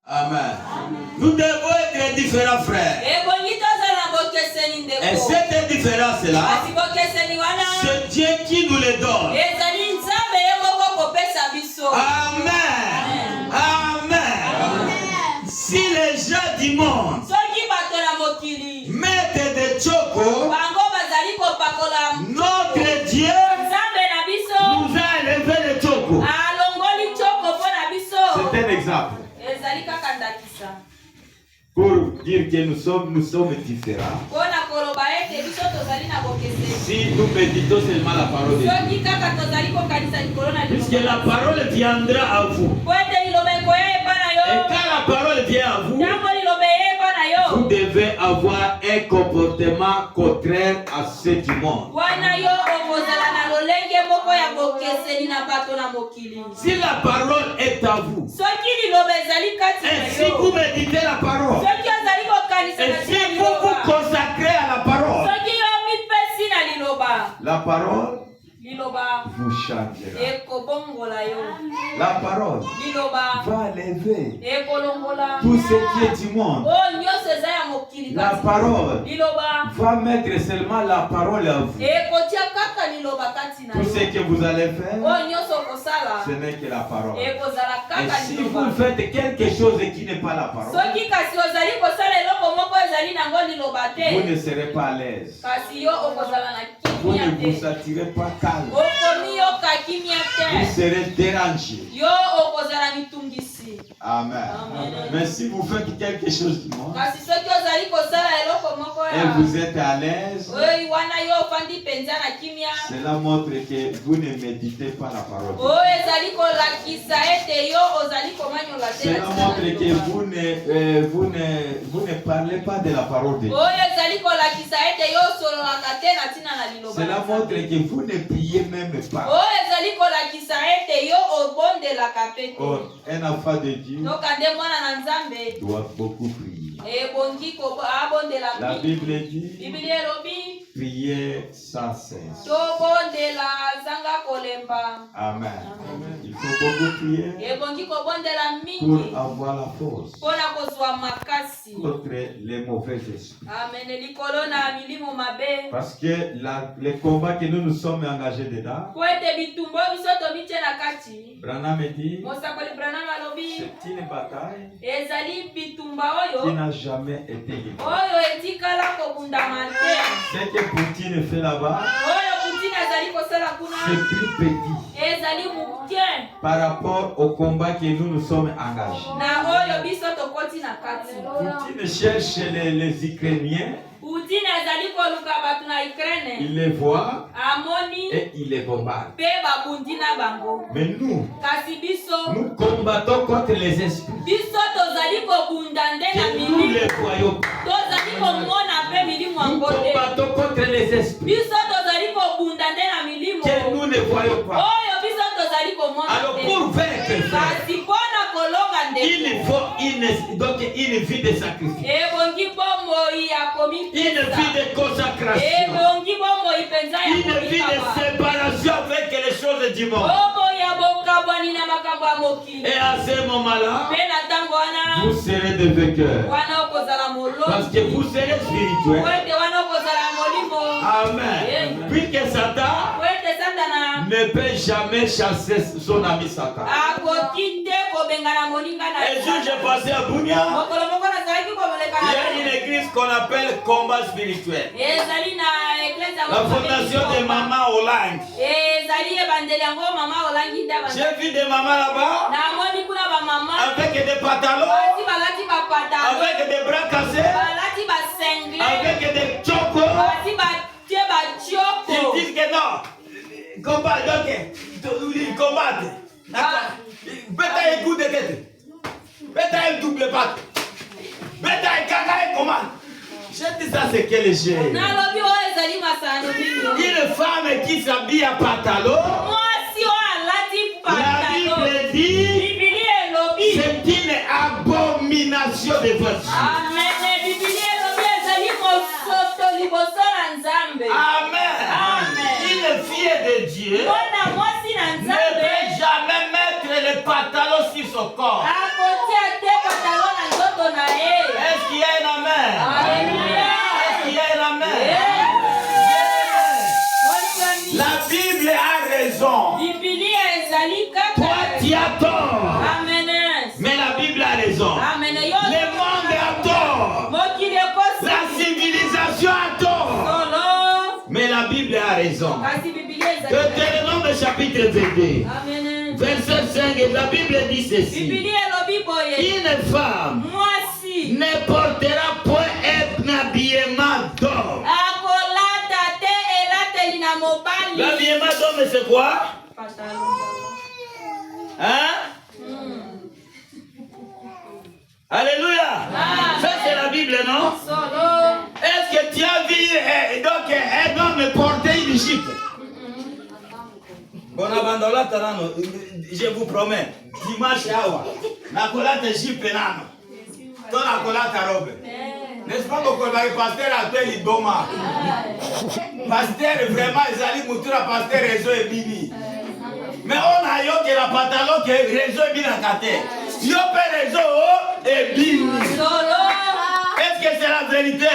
Amen. Nous devons être différents, frères. Et cette différence-là, c'est Dieu qui nous les donne. Amen. Amen. Si les gens du monde mettent des chocos, notre Dieu nous a élevé les chocos. C'est un exemple. Pour dire que nous sommes différents. Si nous méditons seulement la parole de Dieu. Puisque la parole viendra à vous. Et quand la parole vient à vous, vous devez avoir un comportement contraire à ce du monde. Si la parole est à vous, et si vous méditez la parole, et si vous vous consacrez à la parole, la parole vous changera. La parole va lever tout ce qui est du monde. La parole va mettre seulement la parole à vous. Tout ce que vous allez faire, ce n'est que la parole. Et si vous faites quelque chose qui n'est pas la parole, vous ne serez pas à l'aise. Vous ne vous attirez pas calme. Vous serez dérangé. Amen. Mais si vous faites quelque chose du monde et vous êtes à l'aise, cela montre que vous ne méditez pas la parole. Cela montre que vous ne parlez pas de la parole de Dieu. Cela montre que vous ne priez même pas. Or, un enfant de Dieu doit beaucoup prier. La Bible dit prier sans cesse. Amen. Il faut beaucoup prier pour avoir la force contre les mauvais esprits. Parce que le combat que nous nous sommes engagés dedans, Branham dit, c'est une bataille qui n'a jamais été gagnée. Ce que Poutine fait là-bas, c'est plus petit par rapport au combat que nous nous sommes engagés. Poutine cherche les Ukrainiens. Il les voit et il les bombarde. Mais nous combattons contre les esprits. Que nous les voyons. Nous combattons contre les esprits que nous ne voyons pas. Alors pour vaincre, il faut une vie de sacrifice, une vie de consacration, une vie de séparation avec les choses du monde. Et à ce moment-là, vous serez des vainqueurs. Parce que vous serez spirituels. Amen. Puisque Satan ne peut jamais chasser son ami Satan. Et j'ai passé à Bounia. Il y a une église qu'on appelle Combat Spirituel. La fondation de Maman Hollande. J'ai vu des mamans là-bas avec des pantalons, avec des bras cassés, avec des chocos. Ils disent que non, combat, ils combattent. Bêta un coup de tête, bêta un double patte, bêta un caca et commande. Je dis ça, c'est quel gêne. Une femme qui s'habille à pantalon, la Bible dit, c'est une abomination de votre. Amen. Une fille de Dieu ne peut jamais mettre les pantalons sur son corps. raison. Le monde a tort. La civilisation a tort. Mais la Bible a raison. Deutéronome chapitre 22. Verset 5, la Bible dit ceci. Une femme ne portera point un habillement d'homme. L'habillement d'homme, c'est quoi? Hein? Alléluia. Ça, c'est la Bible, non? Est-ce que tu as vu donc un homme porter une jupe? Bon, je vous promets, dimanche, la colate jupe nano. Dans la colate robe. N'est-ce pas que pasteur a fait l'idoma? Pasteur, vraiment, ils allaient montrer à pasteur réseau et bibi. Mais on a eu que la pantalon que réseau et bibi dans la tête. Yo peut réseau et bibi. Est-ce que c'est la vérité?